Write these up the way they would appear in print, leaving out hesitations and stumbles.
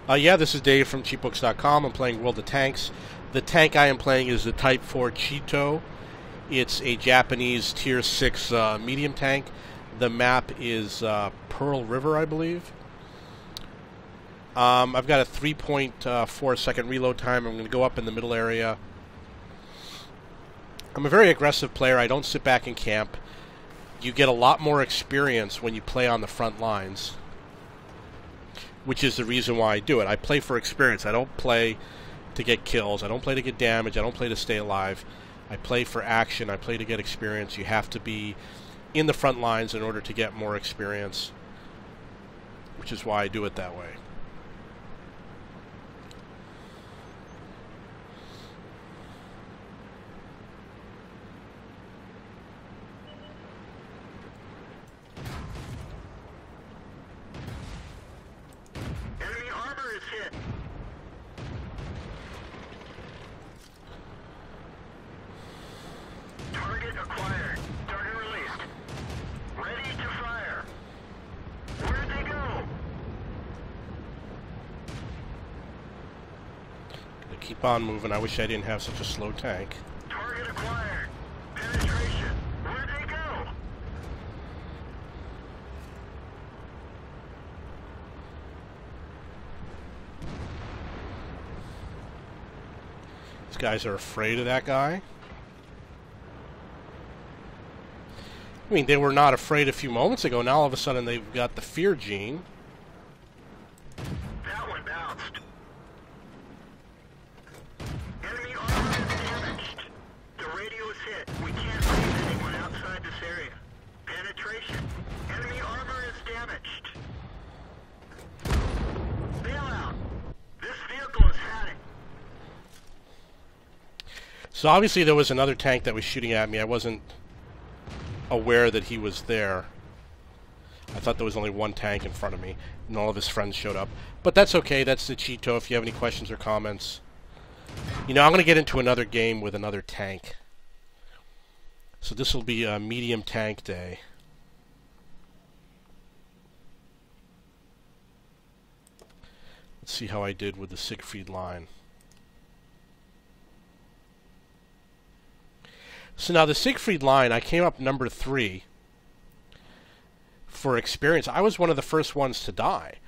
Yeah, this is Dave from cheapbooks.com. I'm playing World of Tanks. The tank I am playing is the Type 4 Cheeto. It's a Japanese Tier 6 medium tank. The map is Pearl River, I believe. I've got a 3.4 second reload time. I'm going to go up in the middle area. I'm a very aggressive player. I don't sit back and camp. You get a lot more experience when you play on the front lines, which is the reason why I do it. I play for experience. I don't play to get kills. I don't play to get damage. I don't play to stay alive. I play for action. I play to get experience. You have to be in the front lines in order to get more experience, which is why I do it that way. Enemy armor is hit. Target acquired. Target released. Ready to fire. Where'd they go? Gonna keep on moving. I wish I didn't have such a slow tank. Target acquired. Penetration. Where'd they go? These guys are afraid of that guy. I mean, they were not afraid a few moments ago. Now all of a sudden they've got the fear gene. That one bounced. Enemy armor is damaged. The radio is hit. We can't see anyone outside this area. Penetration. Enemy armor is damaged. Bailout. This vehicle is hatting. So obviously there was another tank that was shooting at me. I wasn't aware that he was there. I thought there was only one tank in front of me, and all of his friends showed up. But that's okay. That's the Cheeto. If you have any questions or comments. You know, I'm going to get into another game with another tank. So this will be a medium tank day. Let's see how I did with the Siegfried line. So now the Siegfried line, I came up number 3 for experience. I was one of the first ones to die.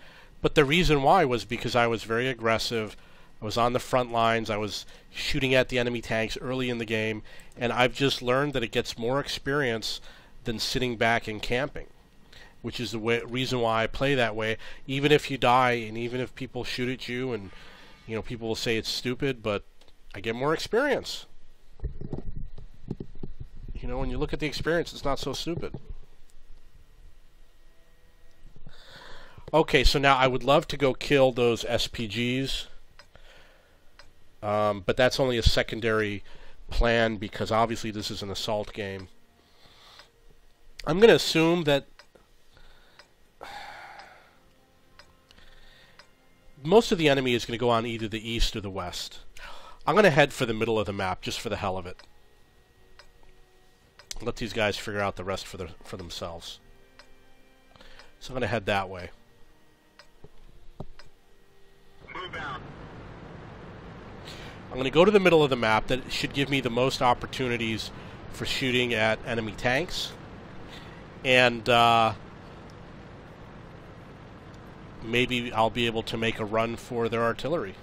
But the reason why was because I was very aggressive. I was on the front lines. I was shooting at the enemy tanks early in the game. And I've just learned that it gets more experience than sitting back and camping, which is the reason why I play that way. Even if you die and even if people shoot at you and, you know, people will say it's stupid, but I get more experience. You know, when you look at the experience, it's not so stupid. Okay, so now I would love to go kill those SPGs. But that's only a secondary plan because obviously this is an assault game. I'm going to assume that most of the enemy is going to go on either the east or the west. I'm going to head for the middle of the map just for the hell of it. Let these guys figure out the rest for themselves. So I'm going to head that way. Move out. I'm going to go to the middle of the map. That should give me the most opportunities for shooting at enemy tanks. And maybe I'll be able to make a run for their artillery.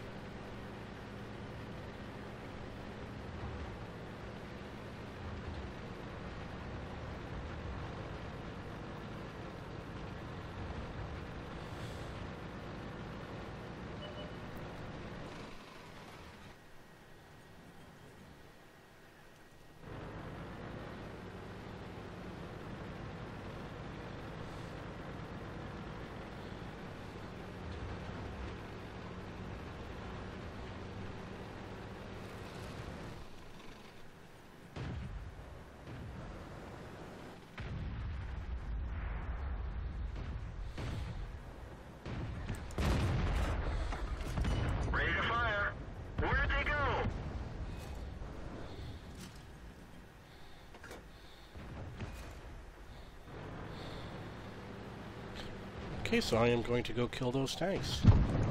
Okay, so I am going to go kill those tanks.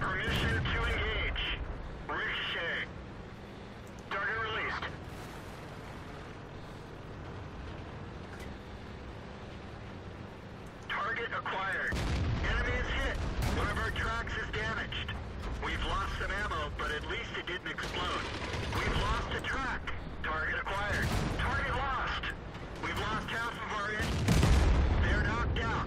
Permission to engage. Ricochet. Target released. Target acquired. Enemy is hit. One of our tracks is damaged. We've lost some ammo, but at least it didn't explode. We've lost a track. Target acquired. Target lost. We've lost half of our engine. They're knocked out.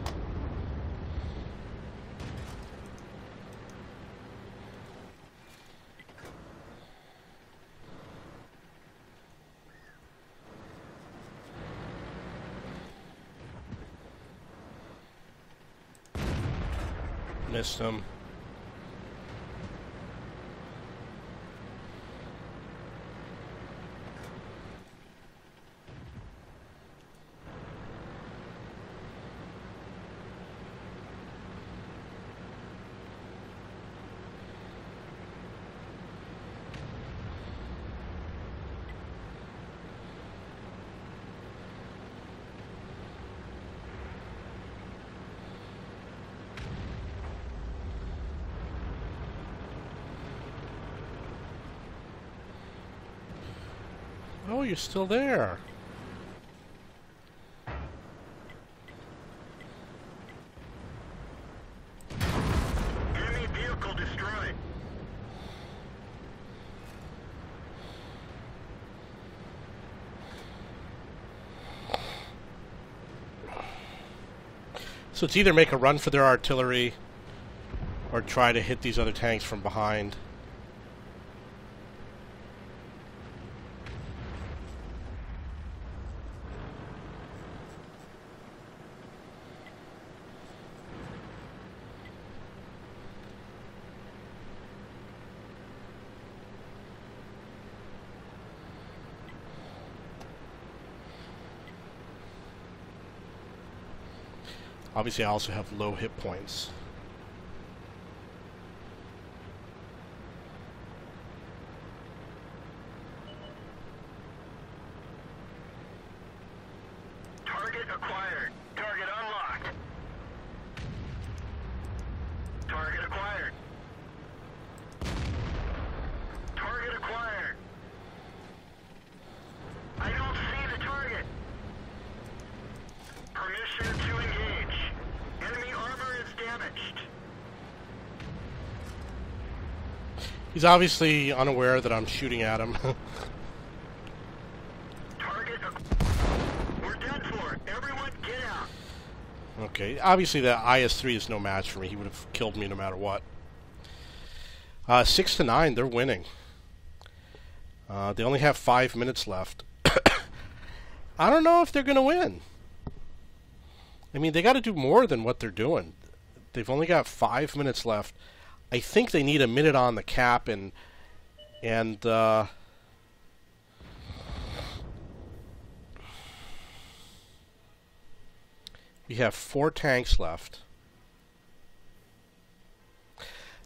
Missed them. Oh, you're still there. Enemy vehicle destroyed. So it's either make a run for their artillery or try to hit these other tanks from behind. Obviously, I also have low hit points. Target acquired. Target unlocked. Target acquired. Target acquired. I don't see the target. Permission to engage. Enemy armor is damaged. He's obviously unaware that I'm shooting at him. Target. We're done for. Everyone get out. Okay, obviously the IS-3 is no match for me. He would have killed me no matter what. 6-9, they're winning. They only have 5 minutes left. I don't know if they're going to win. I mean, they got to do more than what they're doing. They've only got 5 minutes left. I think they need a minute on the cap, and we have 4 tanks left.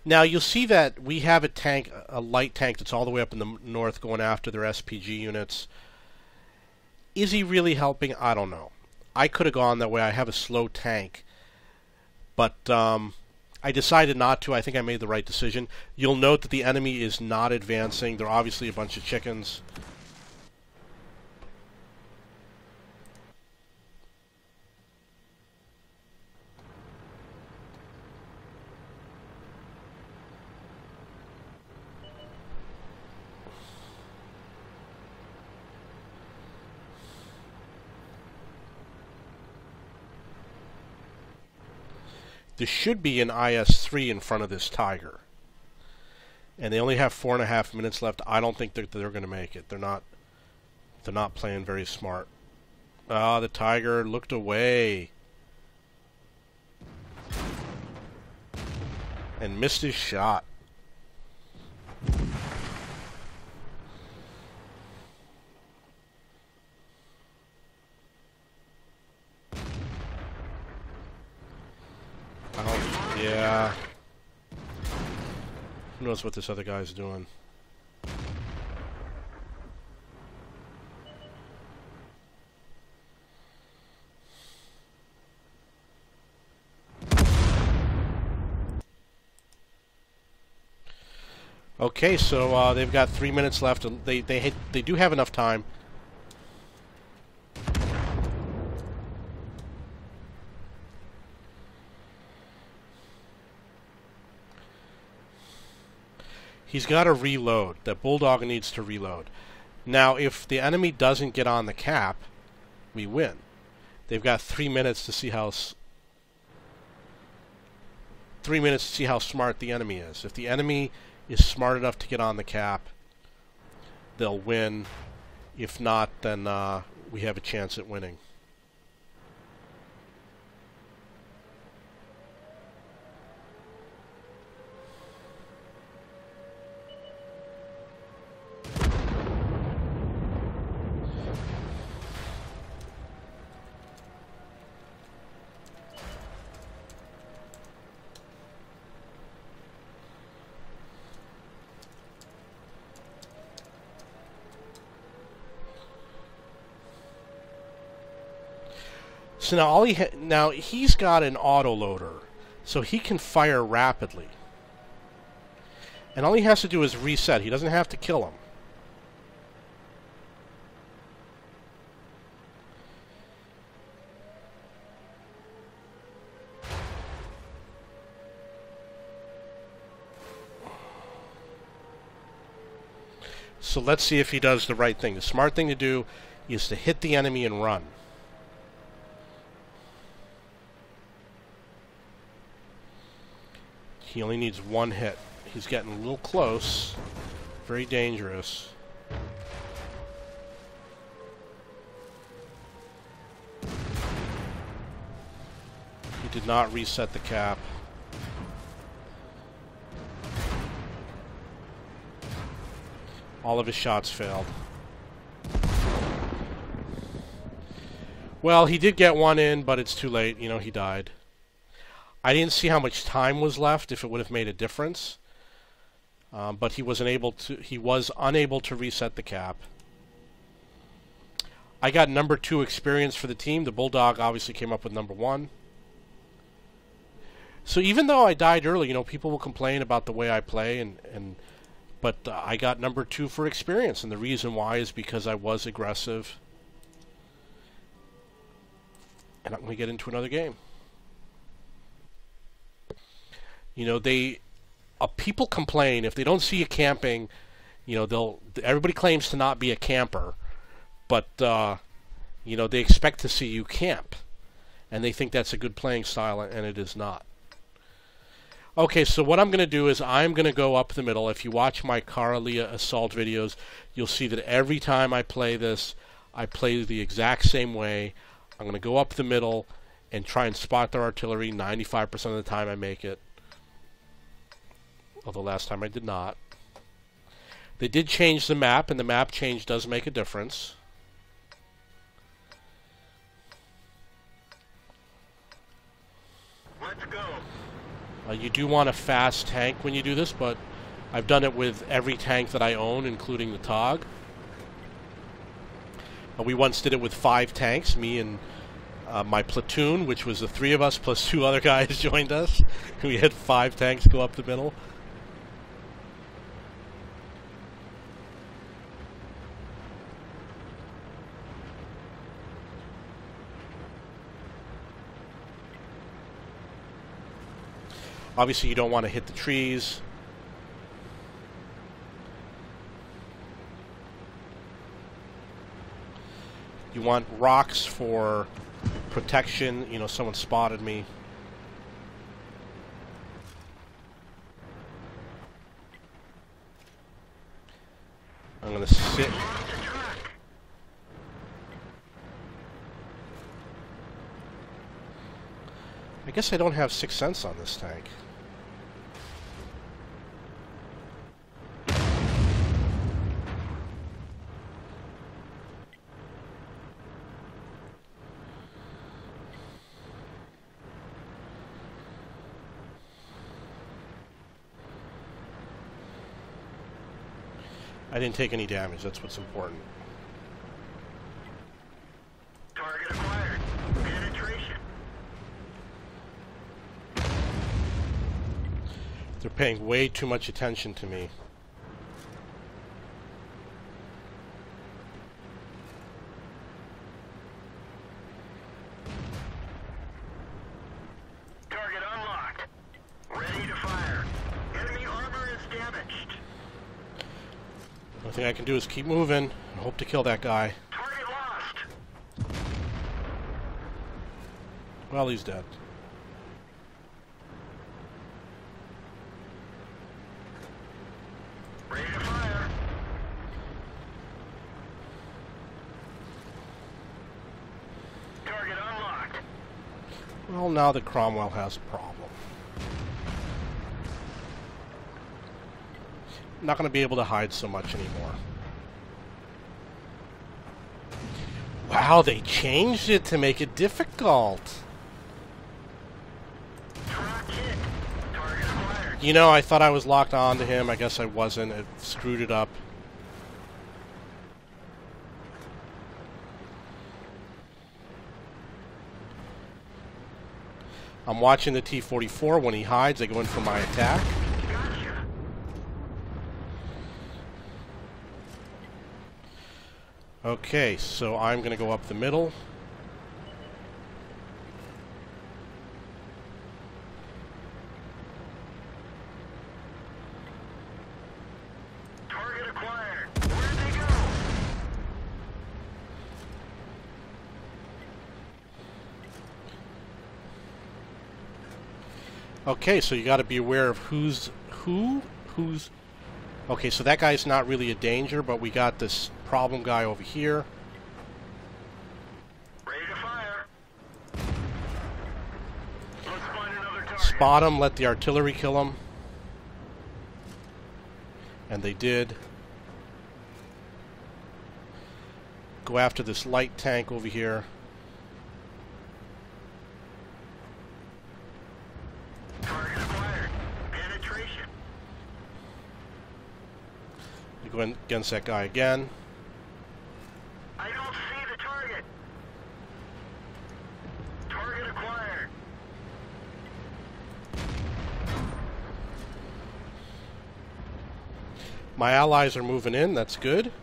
Now you'll see that we have a tank, a light tank that's all the way up in the north going after their SPG units. Is he really helping? I don't know. I could have gone that way. I have a slow tank. But I decided not to. I think I made the right decision. You'll note that the enemy is not advancing. They're obviously a bunch of chickens. There should be an IS-3 in front of this Tiger. And they only have 4.5 minutes left. I don't think they're going to make it. They're not playing very smart. Ah, the Tiger looked away. And missed his shot. Yeah. Who knows what this other guy's doing? Okay, so they've got 3 minutes left. They do have enough time. He's got to reload. That Bulldog needs to reload. Now, if the enemy doesn't get on the cap, we win. They've got 3 minutes to see how 3 minutes to see how smart the enemy is. If the enemy is smart enough to get on the cap, they'll win. If not, then we have a chance at winning. So now he's got an autoloader, so he can fire rapidly. And all he has to do is reset. He doesn't have to kill him. So let's see if he does the right thing. The smart thing to do is to hit the enemy and run. He only needs one hit. He's getting a little close. Very dangerous. He did not reset the cap. All of his shots failed. Well, he did get one in, but it's too late. You know, he died. I didn't see how much time was left, if it would have made a difference. But he was unable to reset the cap. I got number 2 experience for the team. The Bulldog obviously came up with number 1. So even though I died early, you know, people will complain about the way I play, but I got number 2 for experience, and the reason why is because I was aggressive. And I'm going to get into another game. You know, people complain if they don't see you camping. You know, everybody claims to not be a camper, but you know, they expect to see you camp, and they think that's a good playing style, and it is not. Okay, so what I'm going to do is I'm going to go up the middle. If you watch my Karalia assault videos, you'll see that every time I play this, I play the exact same way. I'm going to go up the middle and try and spot their artillery. 95% of the time I make it. Although last time I did not. They did change the map, and the map change does make a difference. Let's go. You do want a fast tank when you do this, but I've done it with every tank that I own, including the TOG. We once did it with 5 tanks, me and my platoon, which was the 3 of us plus 2 other guys joined us. We had 5 tanks go up the middle. Obviously, you don't want to hit the trees. You want rocks for protection. You know, someone spotted me. I'm going to sit. I guess I don't have 6th sense on this tank. I didn't take any damage, that's what's important. Target acquired. Penetration. They're paying way too much attention to me. The thing I can do is keep moving and hope to kill that guy. Target lost. Well, he's dead. Ready to fire. Target unlocked. Well, now that Cromwell has a problem. I'm not going to be able to hide so much anymore. Wow, they changed it to make it difficult. Track hit. Target acquired. You know, I thought I was locked onto him. I guess I wasn't. It screwed it up. I'm watching the T-44. When he hides, I go in for my attack. Gotcha. Okay, so I'm going to go up the middle. Target acquired. Where'd they go? Okay, so you got to be aware of who's... Okay, so that guy's not really a danger, but we got this problem guy over here. Ready to fire. Let's find another target. Spot him, let the artillery kill him. And they did. Go after this light tank over here. Target acquired. Penetration. You go in against that guy again. I don't see the target. Target acquired. My allies are moving in, that's good.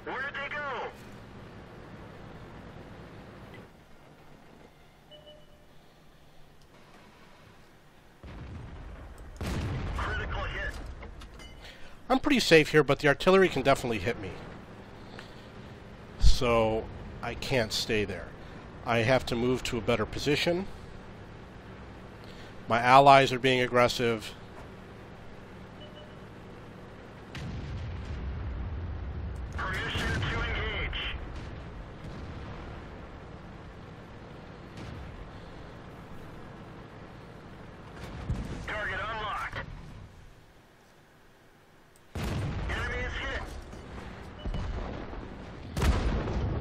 Where'd they go? Critical hit. I'm pretty safe here, but the artillery can definitely hit me. So I can't stay there. I have to move to a better position. My allies are being aggressive. Permission to engage. Target unlocked. Enemy is hit.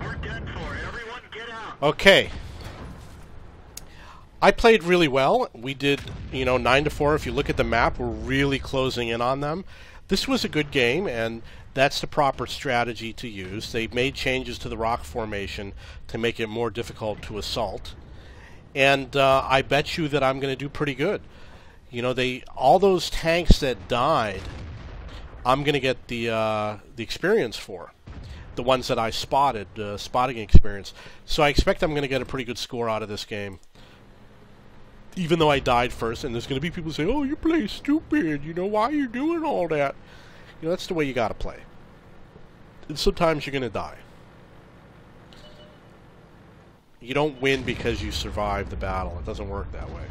We're done for. Everyone get out. Okay. I played really well. We did, 9-4. If you look at the map, we're really closing in on them. This was a good game, and that's the proper strategy to use. They made changes to the rock formation to make it more difficult to assault. And I bet you that I'm going to do pretty good. All those tanks that died, I'm going to get the experience for. The ones that I spotted, spotting experience. So I expect I'm going to get a pretty good score out of this game. Even though I died first, and there's going to be people saying, "Oh, you play stupid, why are you doing all that?" That's the way you got to play. And sometimes you're going to die. You don't win because you survive the battle. It doesn't work that way.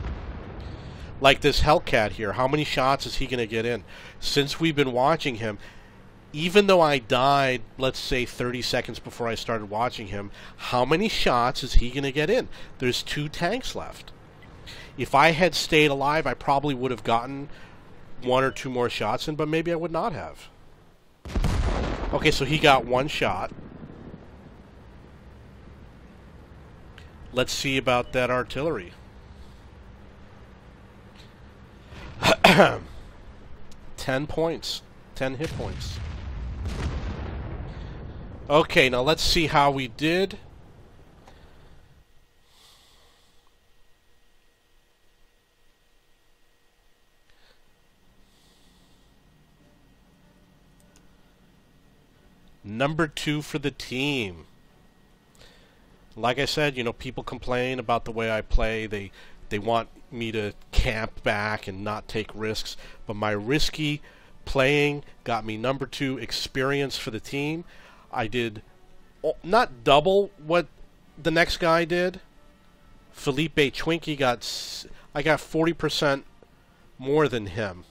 Like this Hellcat here, how many shots is he going to get in? Since we've been watching him, even though I died, let's say 30 seconds before I started watching him, how many shots is he going to get in? There's 2 tanks left. If I had stayed alive, I probably would have gotten 1 or 2 more shots in, but maybe I would not have. Okay, so he got 1 shot. Let's see about that artillery. 10 points. 10 hit points. Okay, now let's see how we did. Number 2 for the team. Like I said, people complain about the way I play. They They want me to camp back and not take risks. But my risky playing got me number 2 experience for the team. I did not double what the next guy did. Felipe Twinkie I got 40% more than him.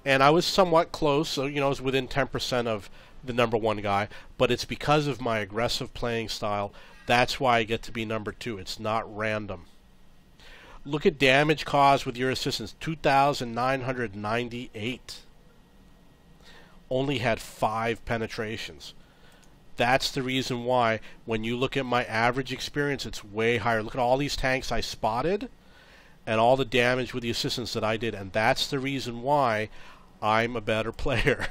And I was somewhat close, so I was within 10% of the number 1 guy, but it's because of my aggressive playing style. That's why I get to be number 2. It's not random. Look at damage caused with your assistance, 2,998. Only had 5 penetrations. That's the reason why when you look at my average experience, it's way higher. Look at all these tanks I spotted and all the damage with the assistance that I did, and that's the reason why I'm a better player.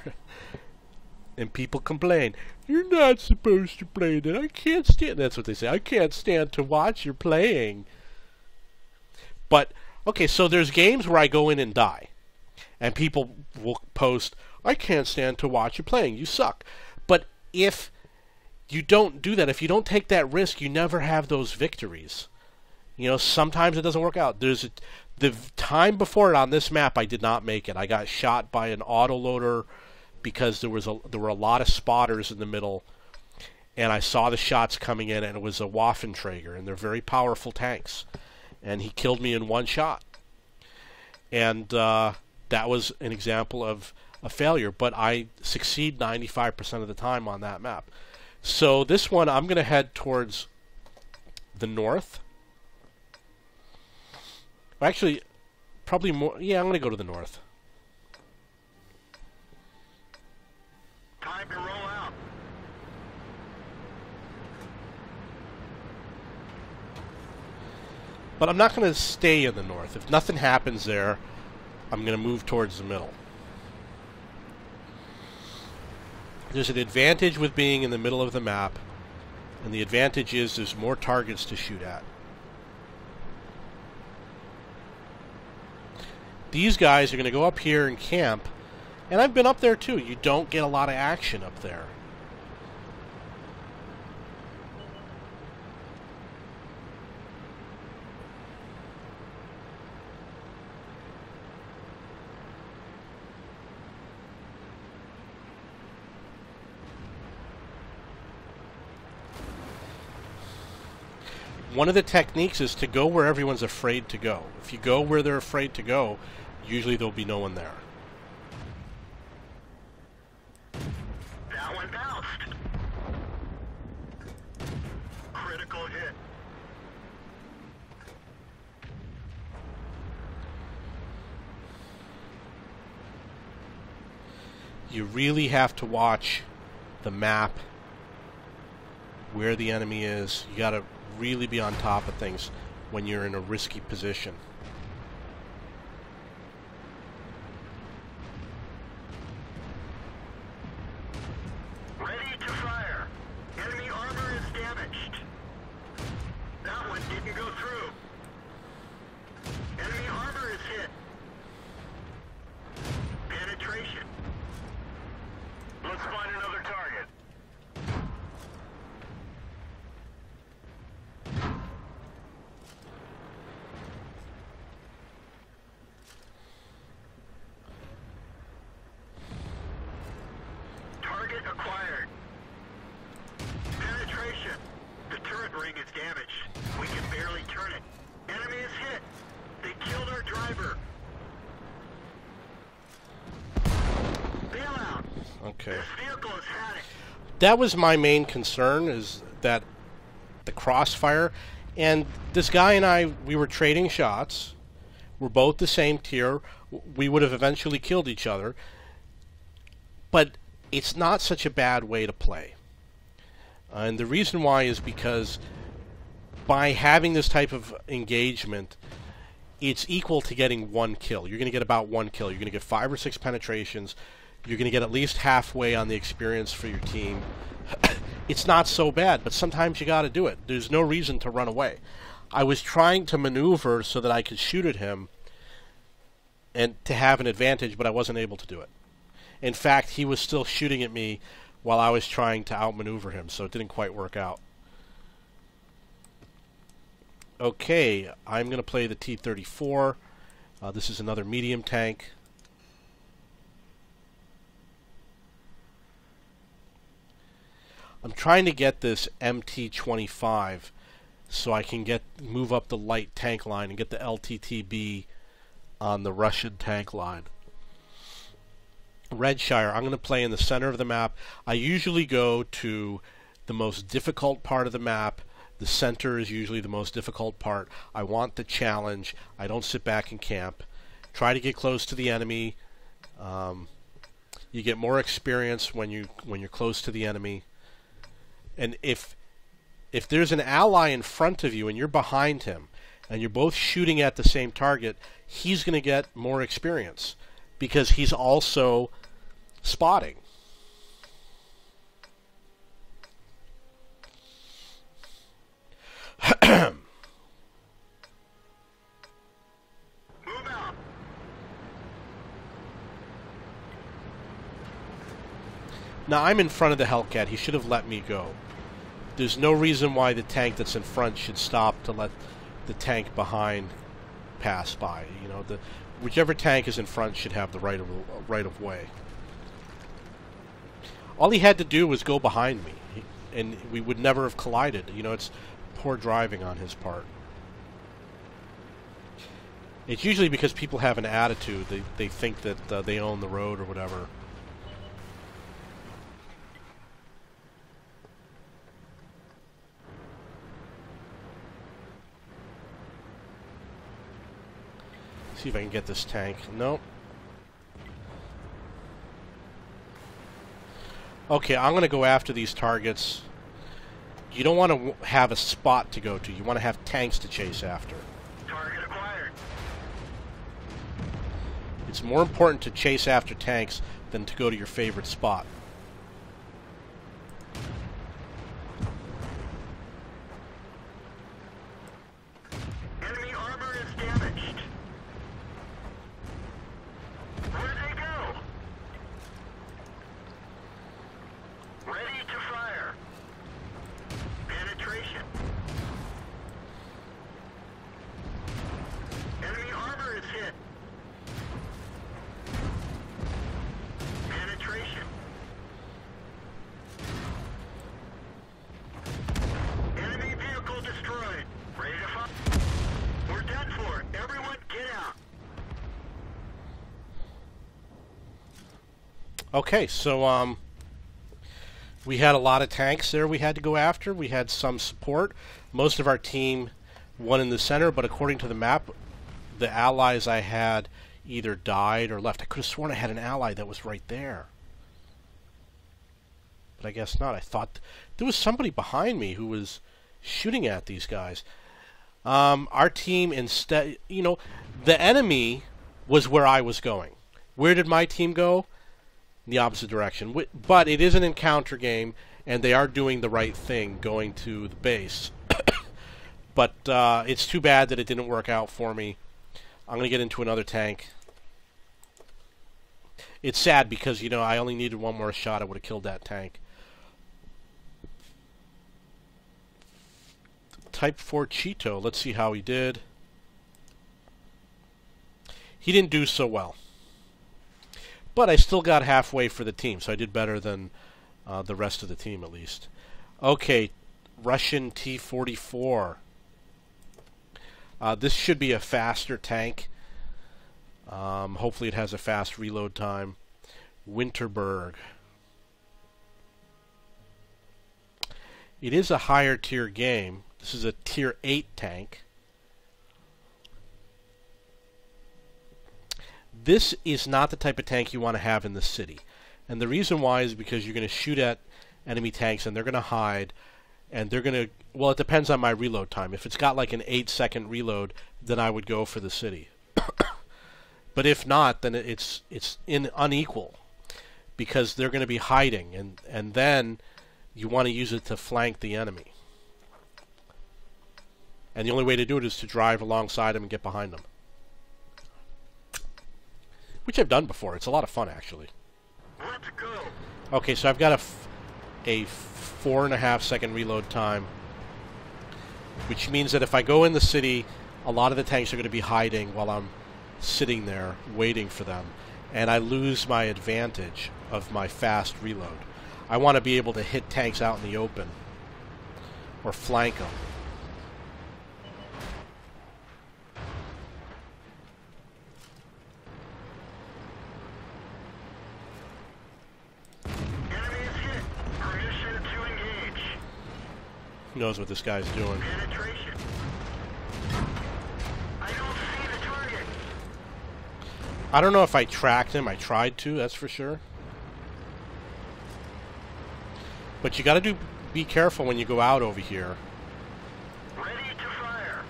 And people complain, you're not supposed to play that. I can't stand, that's what they say, I can't stand to watch you playing. But, okay, so there's games where I go in and die. And people will post, I can't stand to watch you playing, you suck. But if you don't do that, if you don't take that risk, you never have those victories. Sometimes it doesn't work out. The time before it on this map, I did not make it. I got shot by an autoloader because there were a lot of spotters in the middle, and I saw the shots coming in, and it was a Waffenträger, and they're very powerful tanks. And he killed me in 1 shot. And that was an example of a failure, but I succeed 95% of the time on that map. So this one, I'm going to head towards the north. Actually, probably more. Yeah, I'm going to go to the north. Time to roll out. But I'm not going to stay in the north. If nothing happens there, I'm going to move towards the middle. There's an advantage with being in the middle of the map, and the advantage is there's more targets to shoot at. These guys are going to go up here and camp, and I've been up there too. You don't get a lot of action up there. One of the techniques is to go where everyone's afraid to go. If you go where they're afraid to go, usually there'll be no one there. That one bounced. Critical hit. You really have to watch the map, where the enemy is. You got to really be on top of things when you're in a risky position. Ready to fire. Enemy armor is damaged. That one didn't go through. Enemy armor is hit. Penetration. Let's find another target. Target acquired. Penetration. The turret ring is damaged. We can barely turn it. Enemy is hit. They killed our driver. Bailout. Okay. This vehicle has had it. That was my main concern, is that the crossfire. And this guy and I, we were trading shots. We're both the same tier. We would have eventually killed each other. But it's not such a bad way to play. And the reason why is because by having this type of engagement, it's equal to getting 1 kill. You're going to get about 1 kill. You're going to get 5 or 6 penetrations. You're going to get at least halfway on the experience for your team. It's not so bad, but sometimes you got to do it. There's no reason to run away. I was trying to maneuver so that I could shoot at him and to have an advantage, but I wasn't able to do it. In fact, he was still shooting at me while I was trying to outmaneuver him, so it didn't quite work out. Okay, I'm going to play the T-34. This is another medium tank. I'm trying to get this MT-25 so I can move up the light tank line and get the LTTB on the Russian tank line. Redshire, I'm going to play in the center of the map. I usually go to the most difficult part of the map. The center is usually the most difficult part. I want the challenge. I don't sit back and camp. Try to get close to the enemy. You get more experience when you're close to the enemy. And if there's an ally in front of you and you're behind him and you're both shooting at the same target, he's going to get more experience because he's also spotting. Move out. Now I'm in front of the Hellcat. He should have let me go. There's no reason why the tank that's in front should stop to let the tank behind pass by. You know, whichever tank is in front should have the right of way. All he had to do was go behind me, and we would never have collided. You know, it's poor driving on his part. It's usually because people have an attitude. They think that they own the road or whatever. See if I can get this tank. Nope. Okay, I'm going to go after these targets. You don't want to have a spot to go to. You want to have tanks to chase after. Target acquired. It's more important to chase after tanks than to go to your favorite spot. Enemy armor is damaged. Where'd they go? Ready to fire. Penetration. Enemy armor is hit. Penetration. Enemy vehicle destroyed. Ready to fire. We're done for. Everyone get out. Okay, so we had a lot of tanks there we had to go after. We had some support. Most of our team won in the center, but according to the map, the allies I had either died or left. I could have sworn I had an ally that was right there. But I guess not. I thought there was somebody behind me who was shooting at these guys. Our team instead, you know, the enemy was where I was going. Where did my team go? In the opposite direction. But it is an encounter game, and they are doing the right thing, going to the base. But it's too bad that it didn't work out for me. I'm going to get into another tank. It's sad because, you know, I only needed one more shot. I would have killed that tank. Type 4 Cheeto. Let's see how he did. He didn't do so well. But I still got halfway for the team, so I did better than the rest of the team, at least. Okay, Russian T-44. This should be a faster tank. Hopefully it has a fast reload time. Winterberg. It is a higher tier game. This is a tier 8 tank. This is not the type of tank you want to have in the city. And the reason why is because you're going to shoot at enemy tanks and they're going to hide. And they're going to... Well, it depends on my reload time. If it's got like an 8-second reload, then I would go for the city. But if not, then it's unequal. Because they're going to be hiding. And then you want to use it to flank the enemy. And the only way to do it is to drive alongside them and get behind them. Which I've done before. It's a lot of fun, actually. Let's go. Okay, so I've got a 4.5 second reload time. which means that if I go in the city, a lot of the tanks are going to be hiding while I'm sitting there waiting for them, and I lose my advantage of my fast reload. I want to be able to hit tanks out in the open or flank them. Who knows what this guy's doing? Penetration. I don't see the target. I don't know if I tracked him. I tried to, that's for sure. But you got to be careful when you go out over here. Ready to fire.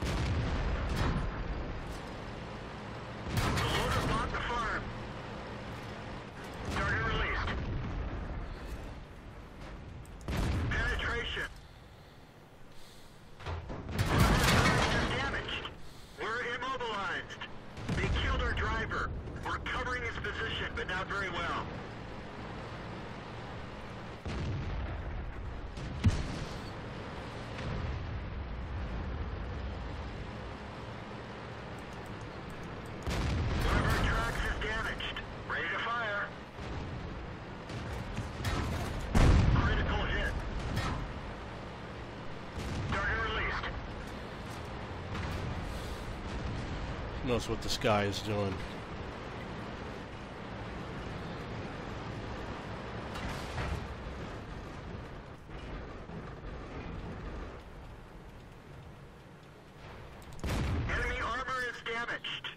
The loader bought the farm. Target released. Penetration. Damaged. We're immobilized. They killed our driver. We're covering his position, but not very well. One of our tracks is damaged. Ready to fire. Critical hit. Target released. Who knows what this guy is doing? Enemy armor is damaged.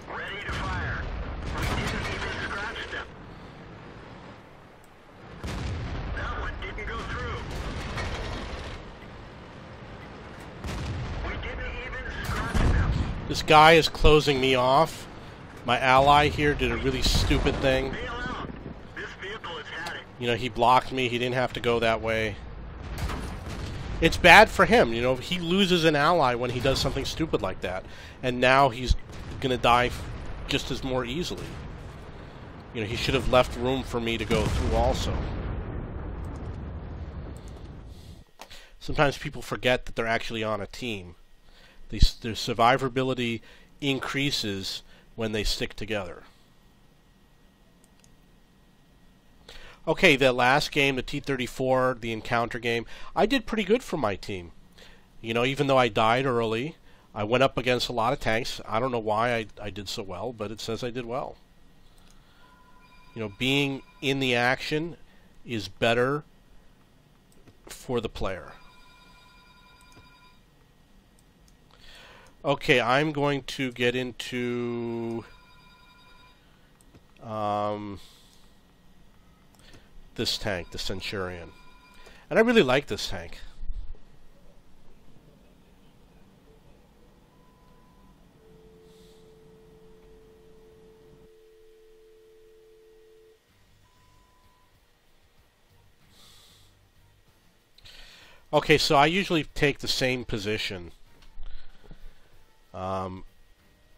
Ready to fire. We didn't even scratch them. That one didn't go through. We didn't even scratch them. This guy is closing me off. My ally here did a really stupid thing. Bail out. This vehicle has had it. You know, he blocked me. He didn't have to go that way. It's bad for him. You know, he loses an ally when he does something stupid like that. And now he's going to die just as more easily. You know, he should have left room for me to go through also. Sometimes people forget that they're actually on a team. Their survivability increases when they stick together. Okay, the last game, the T-34, the encounter game, I did pretty good for my team. You know, even though I died early, I went up against a lot of tanks. I don't know why I did so well, but it says I did well. You know, being in the action is better for the player. Okay, I'm going to get into this tank, the Centurion. And I really like this tank. Okay, so I usually take the same position.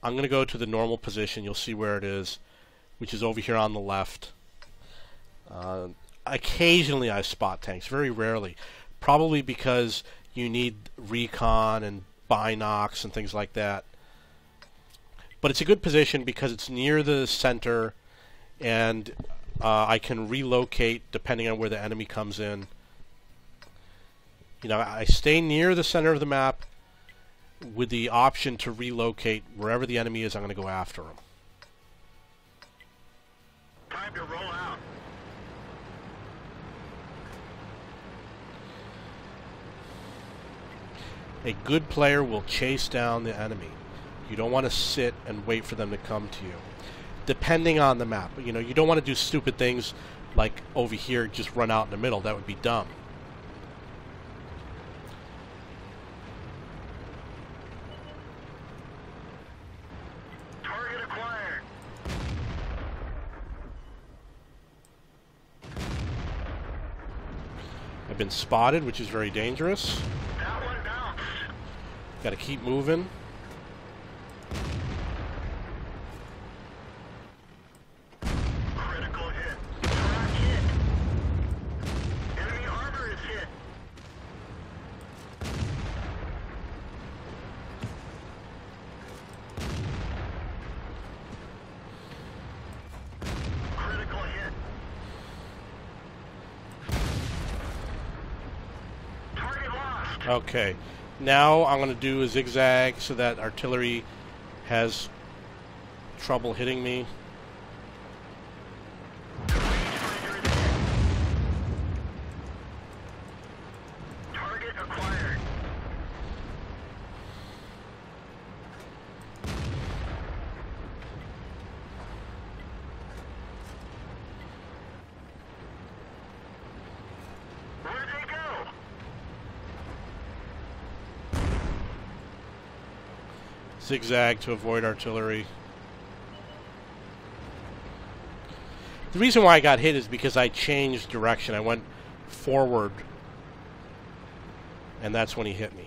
I'm going to go to the normal position. You'll see where it is, which is over here on the left. Occasionally I spot tanks, very rarely. Probably because you need recon and binocs and things like that. But it's a good position because it's near the center, and I can relocate depending on where the enemy comes in. You know, I stay near the center of the map with the option to relocate. Wherever the enemy is, I'm going to go after him. Time to roll out. A good player will chase down the enemy. You don't want to sit and wait for them to come to you. Depending on the map. You know, you don't want to do stupid things like over here, just run out in the middle. That would be dumb. Target acquired. I've been spotted, which is very dangerous. That one bounced. Got to keep moving. Critical hit. Track hit. Enemy armor is hit. Critical hit. Target lost. Okay. Now I'm going to do a zigzag so that artillery has trouble hitting me. Target acquired. Where'd they go? Zigzag to avoid artillery. The reason why I got hit is because I changed direction. I went forward, and that's when he hit me.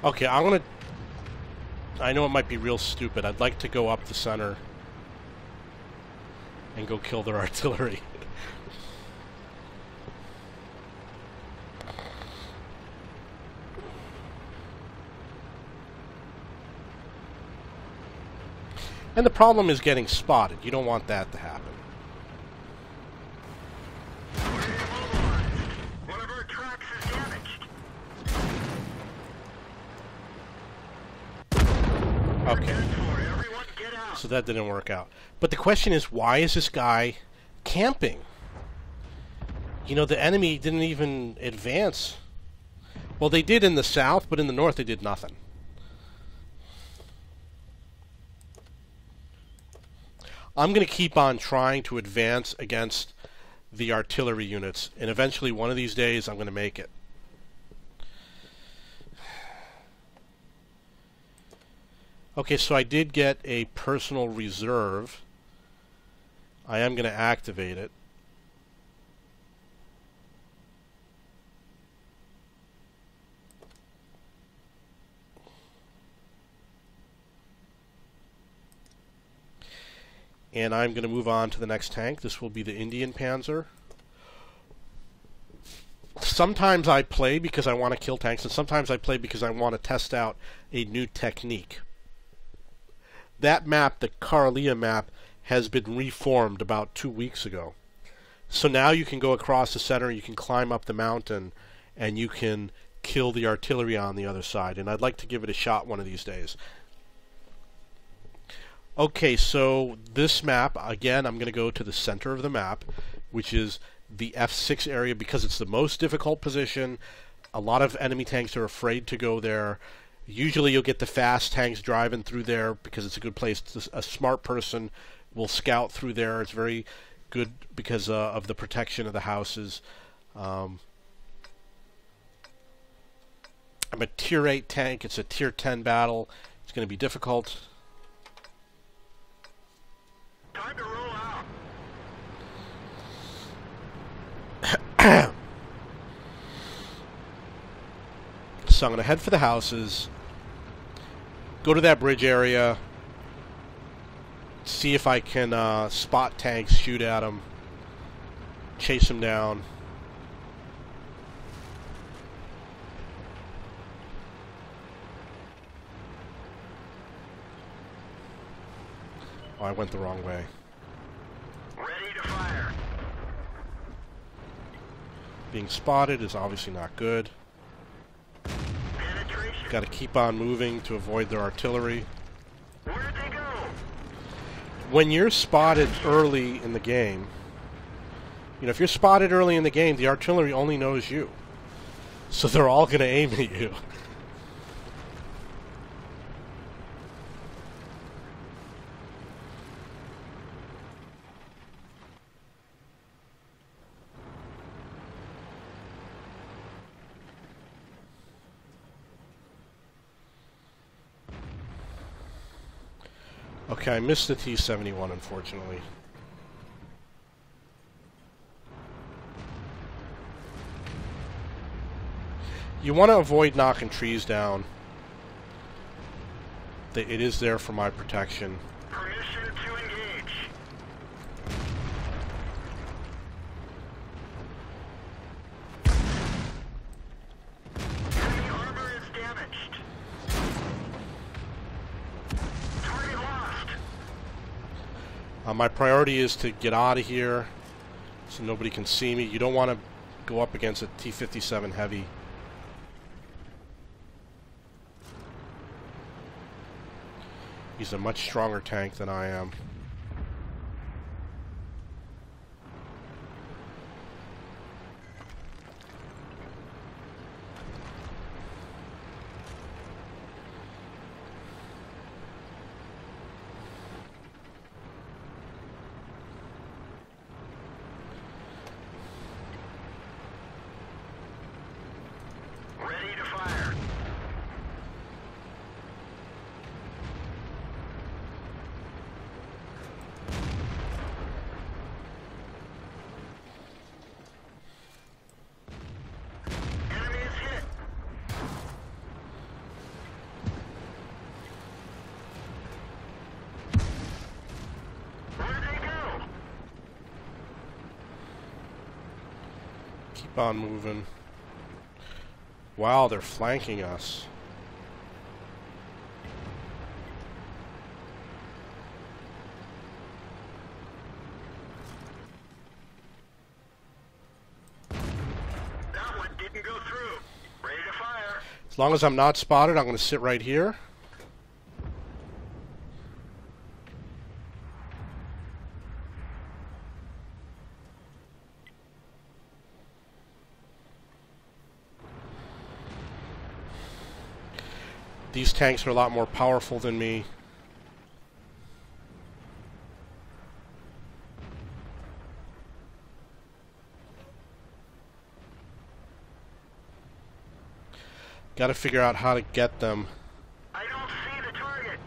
Okay, I know it might be real stupid. I'd like to go up the center and go kill their artillery. And the problem is getting spotted. You don't want that to happen. One of our tracks is damaged. Okay. Everyone get out. So that didn't work out. But the question is, why is this guy camping? You know, the enemy didn't even advance. Well, they did in the south, but in the north they did nothing. I'm going to keep on trying to advance against the artillery units, and eventually one of these days I'm going to make it. Okay, so I did get a personal reserve. I am going to activate it. And I'm going to move on to the next tank. This will be the Indian Panzer. Sometimes I play because I want to kill tanks, and sometimes I play because I want to test out a new technique. That map, the Karelia map, has been reformed about 2 weeks ago. So now you can go across the center, you can climb up the mountain, and you can kill the artillery on the other side. And I'd like to give it a shot one of these days. Okay, so this map, again, I'm going to go to the center of the map, which is the F6 area because it's the most difficult position. A lot of enemy tanks are afraid to go there. Usually you'll get the fast tanks driving through there because it's a good place. A smart person will scout through there. It's very good because of the protection of the houses. I'm a tier 8 tank. It's a tier 10 battle. It's going to be difficult. Time to roll out. So I'm going to head for the houses, go to that bridge area, see if I can spot tanks, shoot at them, chase them down. Oh, I went the wrong way. Ready to fire. Being spotted is obviously not good. Penetration. Got to keep on moving to avoid their artillery. Where'd they go? When you're spotted early in the game, you know, if you're spotted early in the game, the artillery only knows you. So they're all going to aim at you. Okay, I missed the T-71, unfortunately. You want to avoid knocking trees down. It is there for my protection. Permission to engage. Enemy armor is damaged. Target lost. My priority is to get out of here so nobody can see me. You don't want to go up against a T-57 Heavy. He's a much stronger tank than I am. Ready to fire. Enemy is hit. Where'd they go? Keep on moving. Wow, they're flanking us. That one didn't go through. Ready to fire. As long as I'm not spotted, I'm going to sit right here. These tanks are a lot more powerful than me. Got to figure out how to get them. I don't see the target.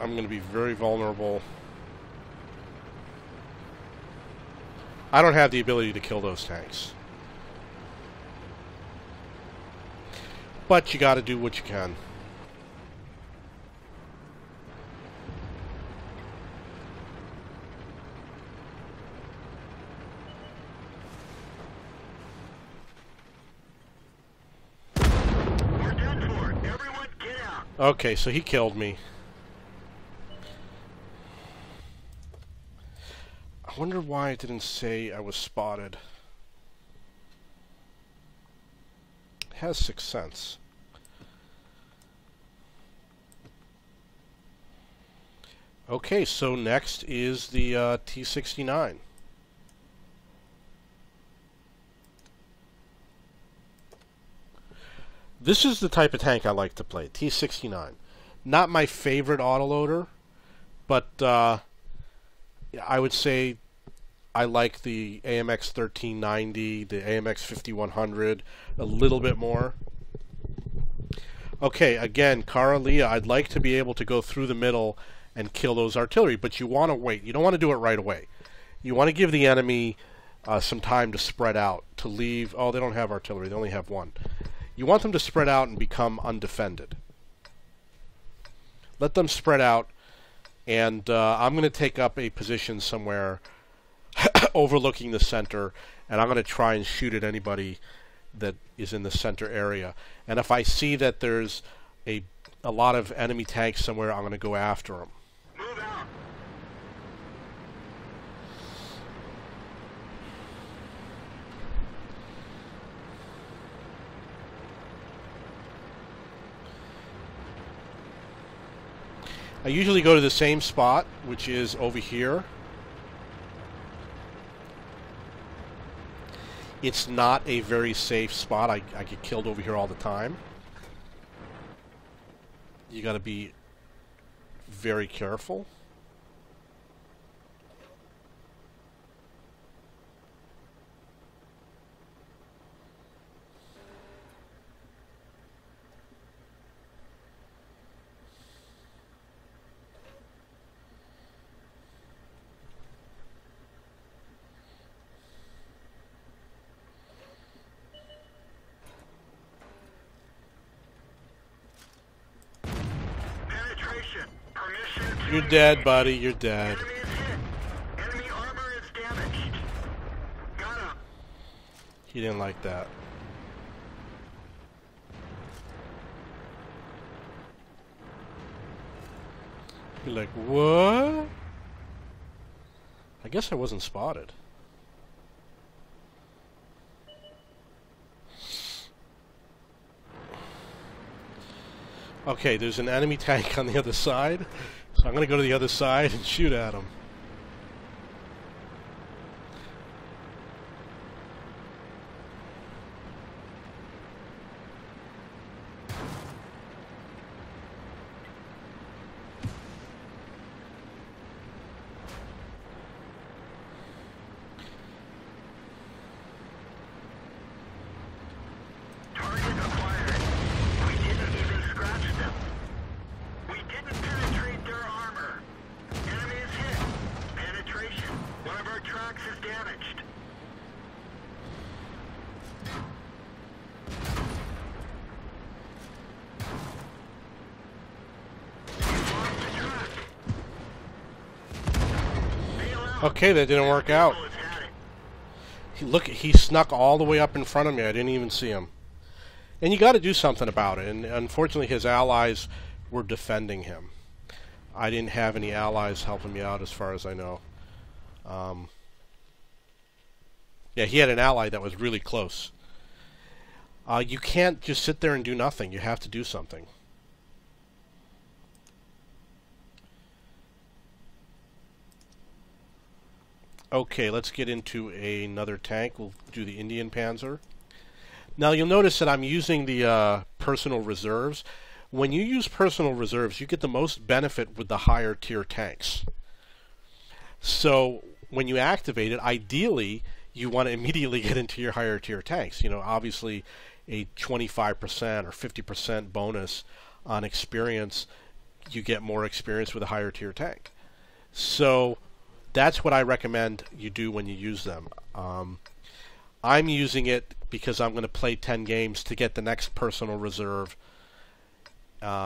I'm going to be very vulnerable. I don't have the ability to kill those tanks. But you got to do what you can. We're done for. Everyone get out. Okay, so he killed me. I wonder why it didn't say I was spotted. It has 6th sense. Okay, so next is the T-69. This is the type of tank I like to play, T-69. Not my favorite autoloader, but I would say I like the AMX 1390, the AMX 5100 a little bit more. Okay, again, Karalia, I'd like to be able to go through the middle and kill those artillery, but you want to wait. You don't want to do it right away. You want to give the enemy some time to spread out, to leave. Oh, they don't have artillery. They only have one. You want them to spread out and become undefended. Let them spread out, and I'm going to take up a position somewhere overlooking the center, and I'm going to try and shoot at anybody that is in the center area. And if I see that there's a lot of enemy tanks somewhere, I'm going to go after them. Move out. I usually go to the same spot, which is over here. It's not a very safe spot. I get killed over here all the time. You got to be very careful. You're dead, buddy. You're dead. Enemy is hit. Enemy armor is damaged. Got him. He didn't like that. You're like, what? I guess I wasn't spotted. Okay, there's an enemy tank on the other side, so I'm going to go to the other side and shoot at him. Target acquired. We didn't even scratch them. We didn't penetrate their armor. Enemy is hit. Penetration. One of our tracks is damaged. We've lost the track. Bail out. Okay, that didn't work out. Vehicle is at it. Look, he snuck all the way up in front of me. I didn't even see him. And you got to do something about it. And unfortunately, his allies were defending him. I didn't have any allies helping me out, as far as I know. Yeah, he had an ally that was really close. You can't just sit there and do nothing. You have to do something. Okay, let's get into another tank. We'll do the Indian Panzer. Now you'll notice that I'm using the personal reserves. When you use personal reserves, you get the most benefit with the higher tier tanks. So when you activate it, ideally you want to immediately get into your higher tier tanks. You know, obviously a 25% or 50% bonus on experience, you get more experience with a higher tier tank. So that's what I recommend you do when you use them. I'm using it because I'm going to play 10 games to get the next personal reserve,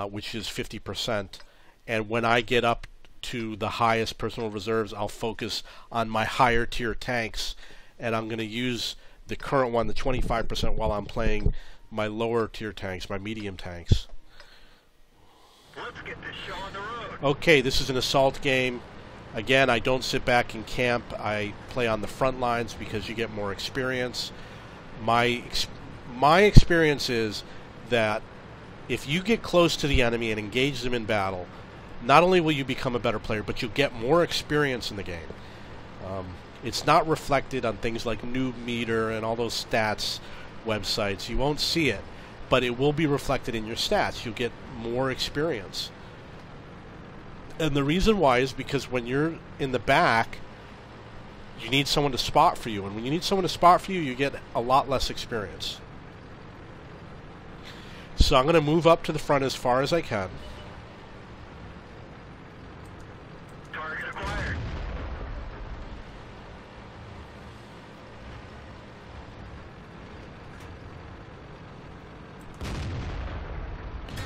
which is 50%. And when I get up to the highest personal reserves, I'll focus on my higher tier tanks, and I'm going to use the current one, the 25%, while I'm playing my lower tier tanks, my medium tanks. Let's get this show on the road. Okay, this is an assault game. Again, I don't sit back and camp. I play on the front lines because you get more experience. My experience is that if you get close to the enemy and engage them in battle, not only will you become a better player, but you'll get more experience in the game. It's not reflected on things like Noob Meter and all those stats websites. You won't see it, but it will be reflected in your stats. You'll get more experience. And the reason why is because when you're in the back, you need someone to spot for you. And when you need someone to spot for you, you get a lot less experience. So I'm going to move up to the front as far as I can. Target acquired.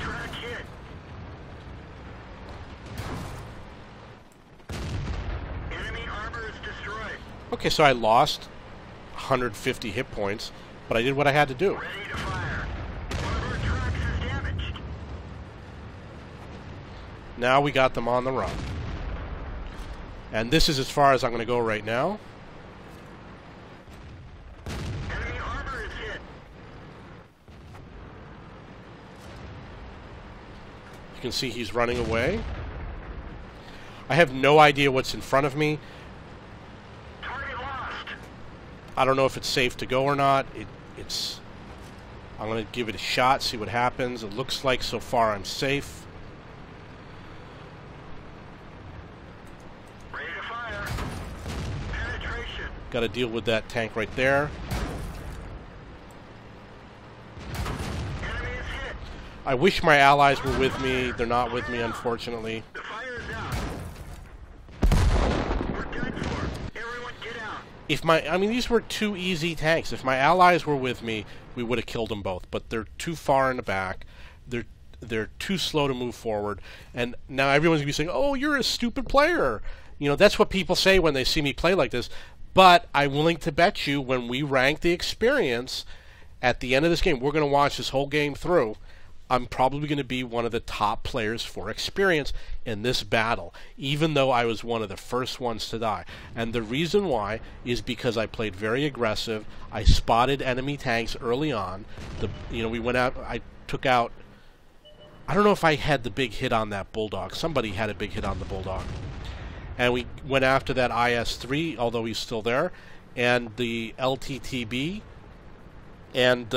Track hit. Enemy armor is destroyed. Okay, so I lost 150 hit points, but I did what I had to do. Ready to fire. One of our tracks is damaged. Now we got them on the run. And this is as far as I'm going to go right now. Enemy armor is hit. You can see he's running away. I have no idea what's in front of me. Target lost. I don't know if it's safe to go or not. I'm going to give it a shot, see what happens. It looks like so far I'm safe. Ready to fire. Penetration. Got to deal with that tank right there. Enemy is hit. I wish my allies were with me. They're not with me, unfortunately. The fire is out. We're done for. Everyone get out. These were two easy tanks. If my allies were with me, we would have killed them both. But they're too far in the back. they're too slow to move forward. And now everyone's going to be saying, oh, you're a stupid player. You know, that's what people say when they see me play like this. But I'm willing to bet you when we rank the experience at the end of this game, we're going to watch this whole game through. I'm probably going to be one of the top players for experience in this battle, even though I was one of the first ones to die. And the reason why is because I played very aggressive. I spotted enemy tanks early on. We went out. I took out. I don't know if I had the big hit on that Bulldog. Somebody had a big hit on the Bulldog. And we went after that IS-3, although he's still there, and the LTTB, and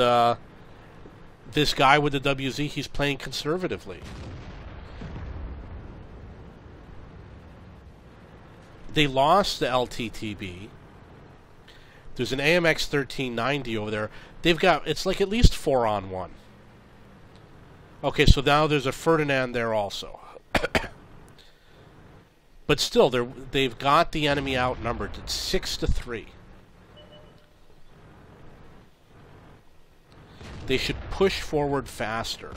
this guy with the WZ, he's playing conservatively. They lost the LTTB. There's an AMX 1390 over there. They've got, it's like at least 4-on-1. Okay, so now there's a Ferdinand there also. But still, they've got the enemy outnumbered. It's 6-3. They should push forward faster.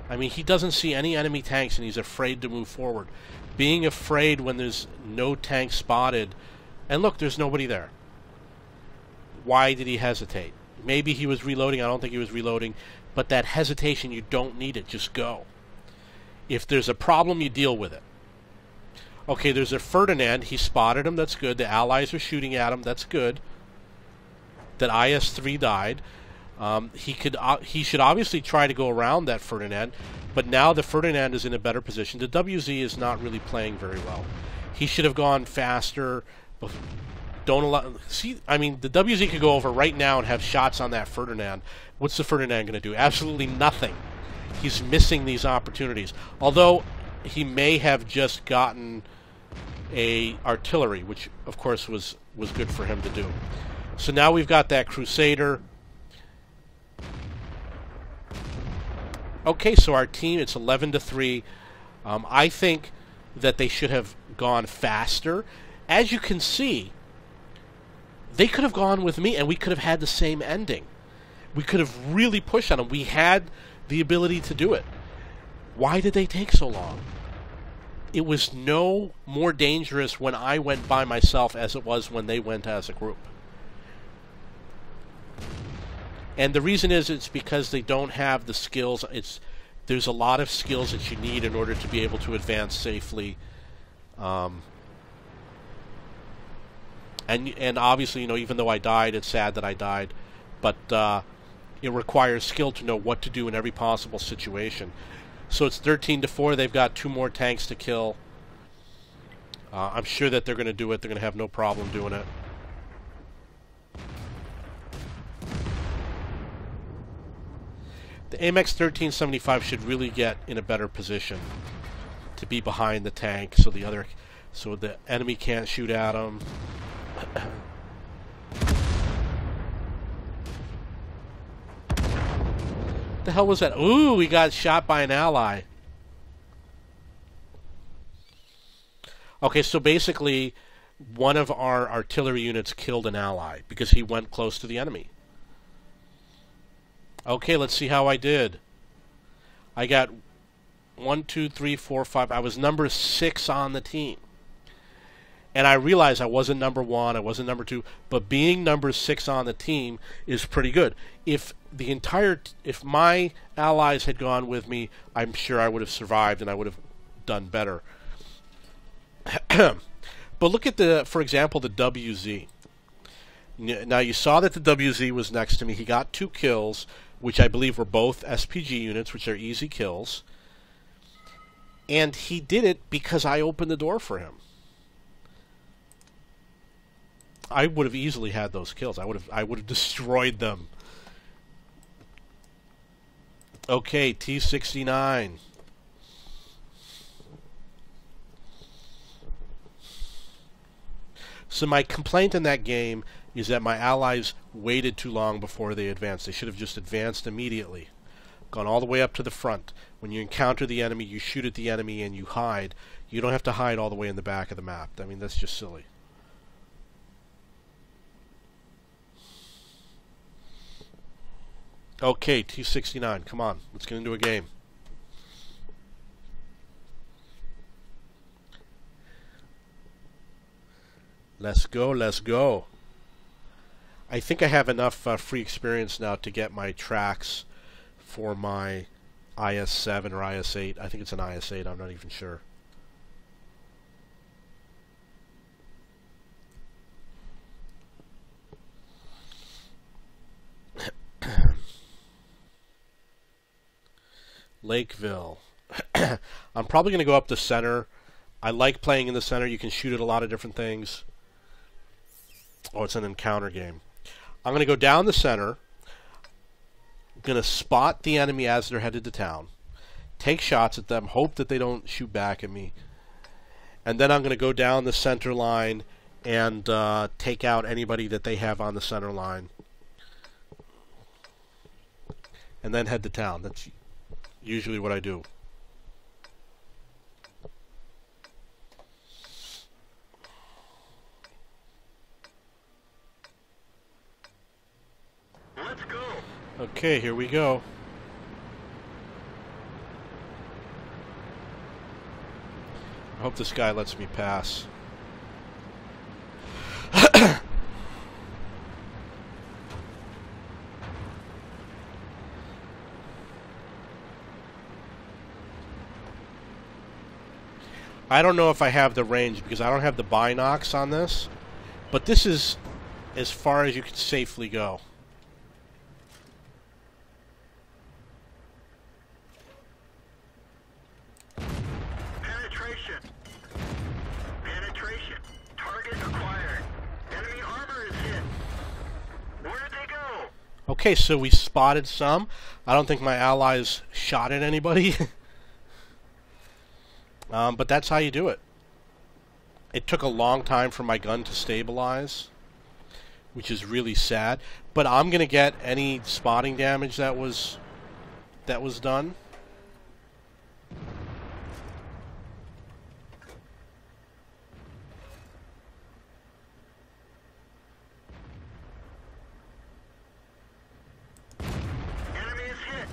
I mean, he doesn't see any enemy tanks and he's afraid to move forward. Being afraid when there's no tank spotted, and look, there's nobody there. Why did he hesitate? Maybe he was reloading. I don't think he was reloading. But that hesitation, you don't need it. Just go. If there's a problem, you deal with it. Okay, there's a Ferdinand. He spotted him. That's good. The Allies are shooting at him. That's good. That IS-3 died. He should obviously try to go around that Ferdinand, but now the Ferdinand is in a better position. The WZ is not really playing very well. He should have gone faster. Don't allow. See, I mean, the WZ could go over right now and have shots on that Ferdinand. What's the Ferdinand going to do? Absolutely nothing. He's missing these opportunities. Although he may have just gotten a artillery, which of course was good for him to do. So now we've got that Crusader. Okay, so our team, it's 11-3. I think that they should have gone faster. As you can see, they could have gone with me and we could have had the same ending. We could have really pushed on them. We had the ability to do it. Why did they take so long? It was no more dangerous when I went by myself as it was when they went as a group. And the reason is it's because they don't have the skills. There's a lot of skills that you need in order to be able to advance safely. And obviously, you know, even though I died, it's sad that I died. But it requires skill to know what to do in every possible situation. So it's 13-4. They've got 2 more tanks to kill. I'm sure that they're going to do it. They're going to have no problem doing it. The AMX 1375 should really get in a better position to be behind the tank, so the enemy can't shoot at them. The hell was that? Ooh, we got shot by an ally. Okay, so basically, one of our artillery units killed an ally because he went close to the enemy. Okay, let's see how I did. I got 1, 2, 3, 4, 5. I was number 6 on the team. And I realized I wasn't number 1, I wasn't number 2, but being number 6 on the team is pretty good. If my allies had gone with me, I'm sure I would have survived and I would have done better. But look at for example, the WZ. Now you saw that the WZ was next to me. He got 2 kills, which I believe were both SPG units, which are easy kills. And he did it because I opened the door for him. I would have easily had those kills. I would have destroyed them. Okay, T-69. So my complaint in that game is that my allies waited too long before they advanced. They should have just advanced immediately. Gone all the way up to the front. When you encounter the enemy, you shoot at the enemy and you hide. You don't have to hide all the way in the back of the map. I mean, that's just silly. Okay, T-69, come on. Let's get into a game. Let's go, let's go. I think I have enough free experience now to get my tracks for my IS-7 or IS-8. I think it's an IS-8, I'm not even sure. Lakeville. I'm probably going to go up the center. I like playing in the center. You can shoot at a lot of different things. Oh, it's an encounter game. I'm going to go down the center. I'm going to spot the enemy as they're headed to town. Take shots at them. Hope that they don't shoot back at me. And then I'm going to go down the center line and take out anybody that they have on the center line. And then head to town. That's usually what I do. Let's go. Okay, here we go. I hope this guy lets me pass. I don't know if I have the range because I don't have the binocs on this, but this is as far as you can safely go. Penetration. Penetration. Target acquired. Enemy armor is hit. Where'd they go? Okay, so we spotted some. I don't think my allies shot at anybody. But that's how you do it. It took a long time for my gun to stabilize, which is really sad. But I'm gonna get any spotting damage that was done. Enemy is hit.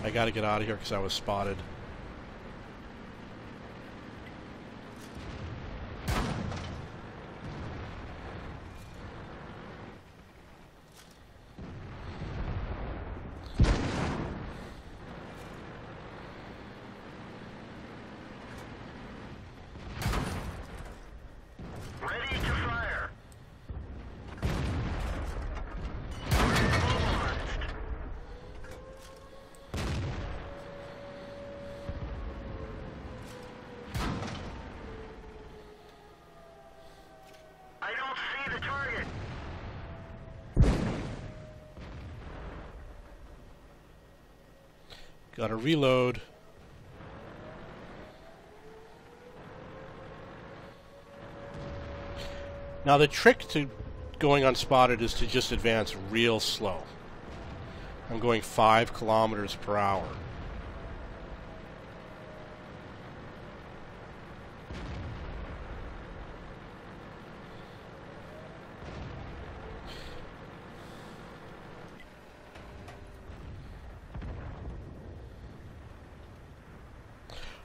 I gotta get out of here because I was spotted. Ready to fire. Mobilized. I don't see the target. Gotta reload. Now the trick to going unspotted is to just advance real slow. I'm going 5 kilometers per hour.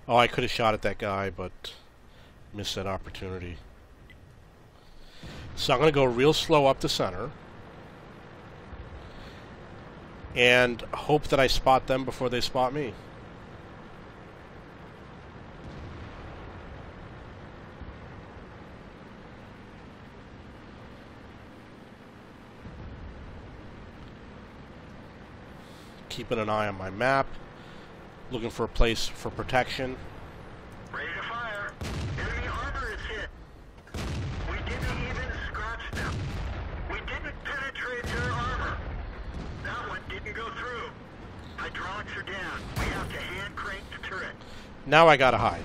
Oh, I could have shot at that guy, but missed that opportunity. So I'm going to go real slow up the center and hope that I spot them before they spot me. Keeping an eye on my map, looking for a place for protection. Ready to fire. Enemy armor is hit. We didn't even scratch them. We didn't penetrate their armor. That one didn't go through. Hydraulics are down. We have to hand crank the turret. Now I gotta hide.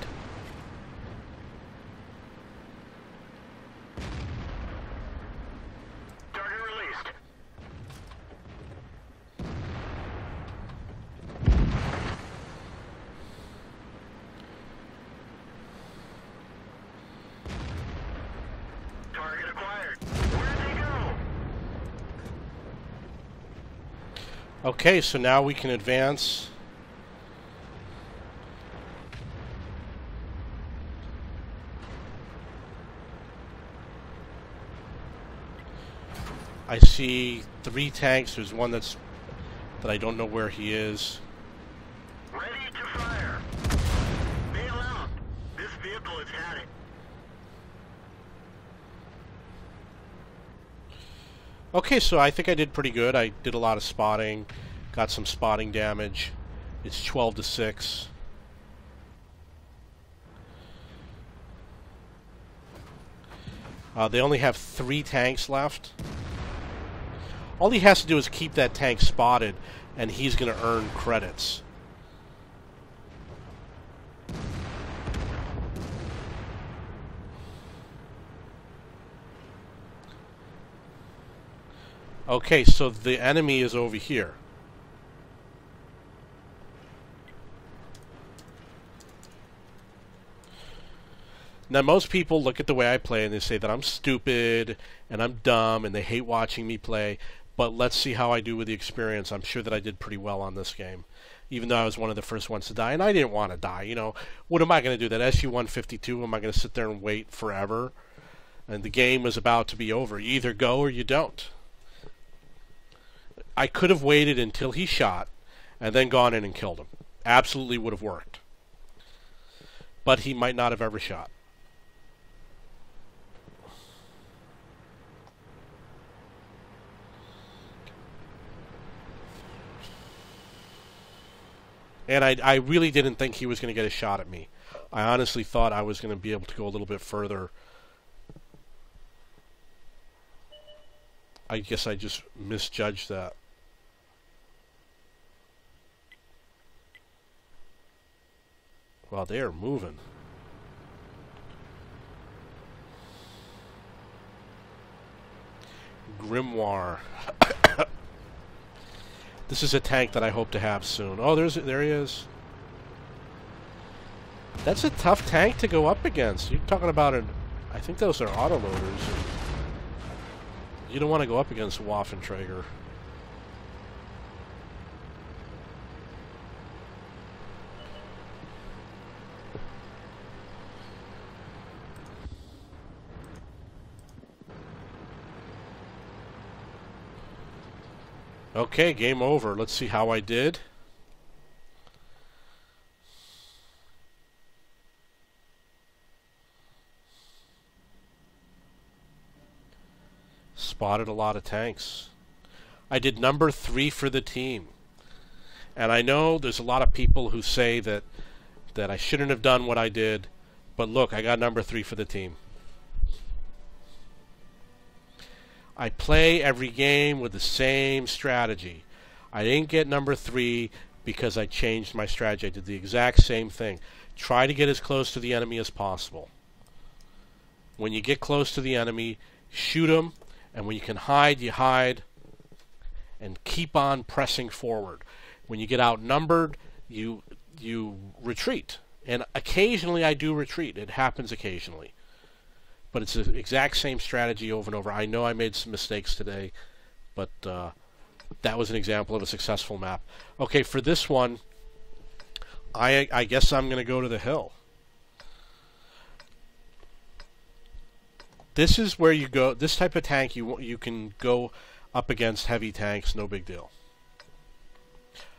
Okay, so now we can advance. I see 3 tanks. There's one that I don't know where he is. Ready to fire. Bail out. This vehicle has had it. Okay, so I think I did pretty good. I did a lot of spotting, got some spotting damage. It's 12 to 6. They only have 3 tanks left. All he has to do is keep that tank spotted, and he's going to earn credits. Okay, so the enemy is over here. Now, most people look at the way I play and they say that I'm stupid and I'm dumb and they hate watching me play, but let's see how I do with the experience. I'm sure that I did pretty well on this game, even though I was one of the first ones to die, and I didn't want to die. You know, what am I going to do? That SU-152, am I going to sit there and wait forever? And the game was about to be over. You either go or you don't. I could have waited until he shot and then gone in and killed him. Absolutely would have worked. But he might not have ever shot. And I really didn't think he was going to get a shot at me. I honestly thought I was going to be able to go a little bit further. I guess I just misjudged that. Wow, they are moving. Grimoire. This is a tank that I hope to have soon. Oh, there he is. That's a tough tank to go up against. You're talking about I think those are autoloaders. You don't want to go up against Waffenträger. Okay, game over. Let's see how I did. Spotted a lot of tanks. I did number 3 for the team. And I know there's a lot of people who say that I shouldn't have done what I did, but look, I got number 3 for the team. I play every game with the same strategy. I didn't get number 3 because I changed my strategy. I did the exact same thing. Try to get as close to the enemy as possible. When you get close to the enemy, shoot them, and when you can hide, you hide, and keep on pressing forward. When you get outnumbered, you retreat. And occasionally I do retreat. It happens occasionally. But it's the exact same strategy over and over. I know I made some mistakes today, but that was an example of a successful map. Okay, for this one, I guess I'm going to go to the hill. This is where you go. This type of tank, you can go up against heavy tanks, no big deal.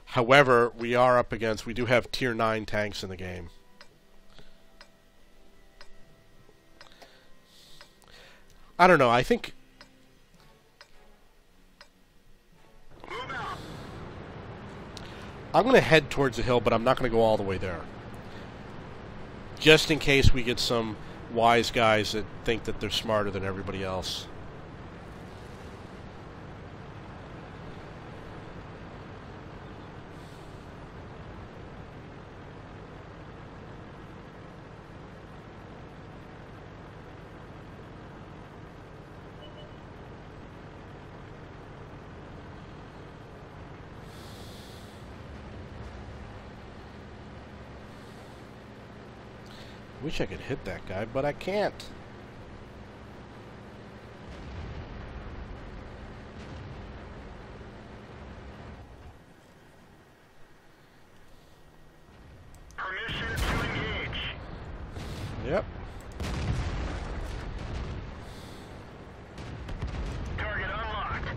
However, we do have tier 9 tanks in the game. I don't know, I think... I'm going to head towards the hill, but I'm not going to go all the way there. Just in case we get some wise guys that think that they're smarter than everybody else. Wish I could hit that guy, but I can't. Yep. Target unlocked.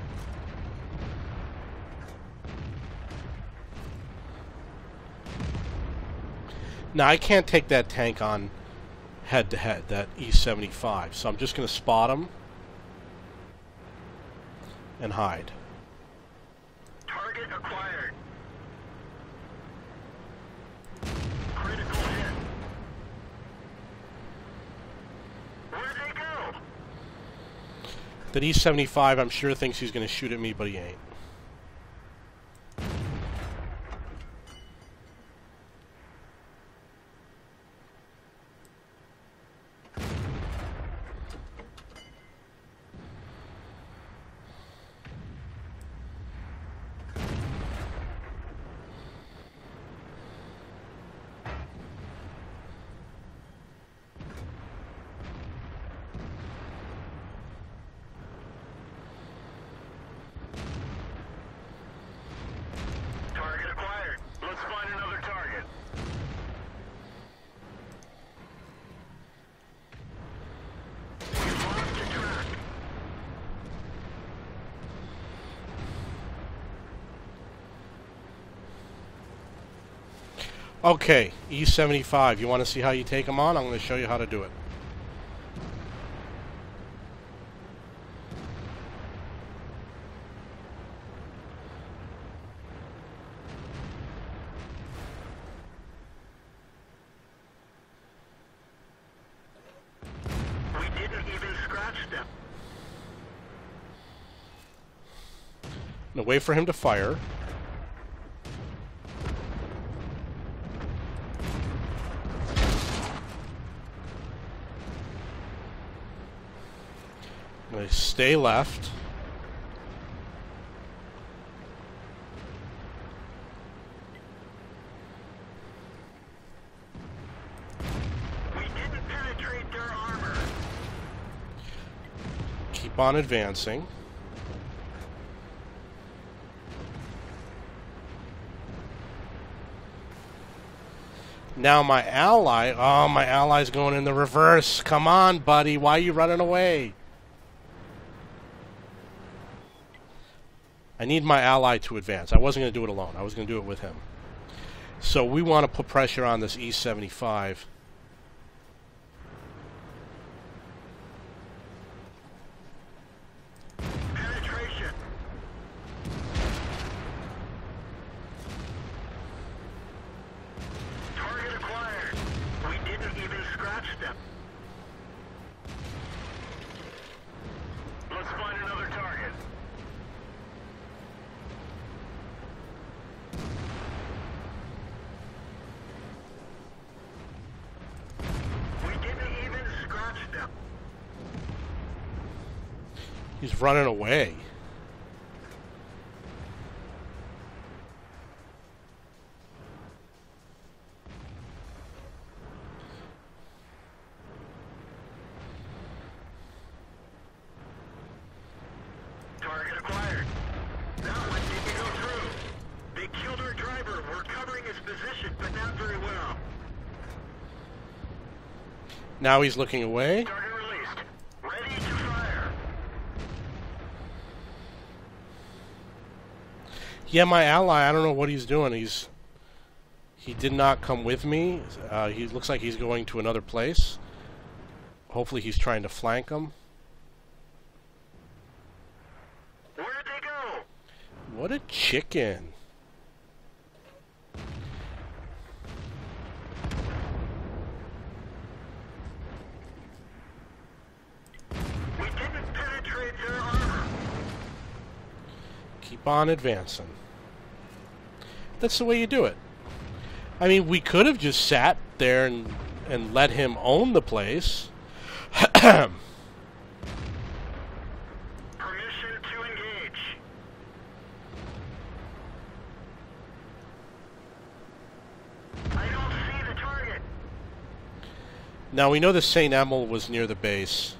Now, I can't take that tank on head-to-head, that E-75, so I'm just going to spot him and hide. Target acquired. Critical hit. Where'd they go? That E-75, I'm sure thinks he's going to shoot at me, but he ain't. Target acquired. Let's find another target. We've lost a track. Okay, E-75, you want to see how you take him on? I'm going to show you how to do it. We didn't even scratch them. Now wait for him to fire. I'm going to stay left. We didn't penetrate their armor. Keep on advancing. Now my ally, oh, my ally's going in the reverse. Come on, buddy, why are you running away? I need my ally to advance. I wasn't going to do it alone. I was going to do it with him. So we want to put pressure on this E-75. Penetration. Target acquired. We didn't even scratch them. Let's find another target. We didn't even scratch them. He's running away. Target acquired. That one didn't go through. They killed our driver. We're covering his position, but not very well. Now he's looking away. Target released. Ready to fire. Yeah, my ally, I don't know what he's doing. He did not come with me. He looks like he's going to another place. Hopefully he's trying to flank him. Where'd they go? What a chicken. We didn't penetrate their armor. Keep on advancing. That's the way you do it. I mean, we could have just sat there and let him own the place. Permission to engage. I don't see the target. Now, we know the St. Emil was near the base.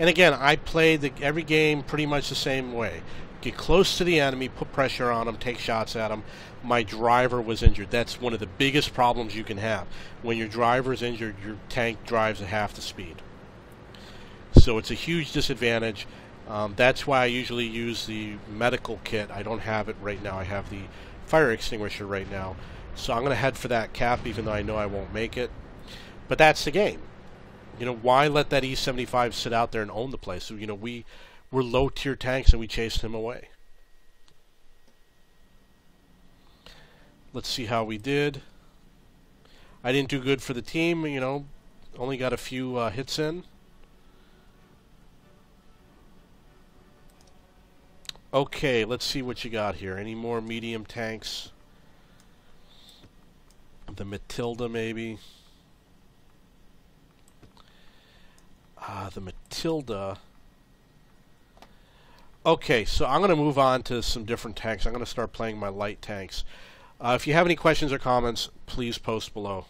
And again, I played every game pretty much the same way. get close to the enemy, put pressure on them, take shots at them. My driver was injured. That's one of the biggest problems you can have. When your driver is injured, your tank drives at half the speed. So it's a huge disadvantage. That's why I usually use the medical kit. I don't have it right now. I have the fire extinguisher right now. So I'm going to head for that cap, even though I know I won't make it. But that's the game. You know, why let that E-75 sit out there and own the place? So, you know, we're low-tier tanks and we chased him away. Let's see how we did. I didn't do good for the team, you know. Only got a few hits in. Okay, let's see what you got here. Any more medium tanks? The Matilda, maybe. The Matilda. Okay, so I'm going to move on to some different tanks. I'm going to start playing my light tanks. If you have any questions or comments, please post below.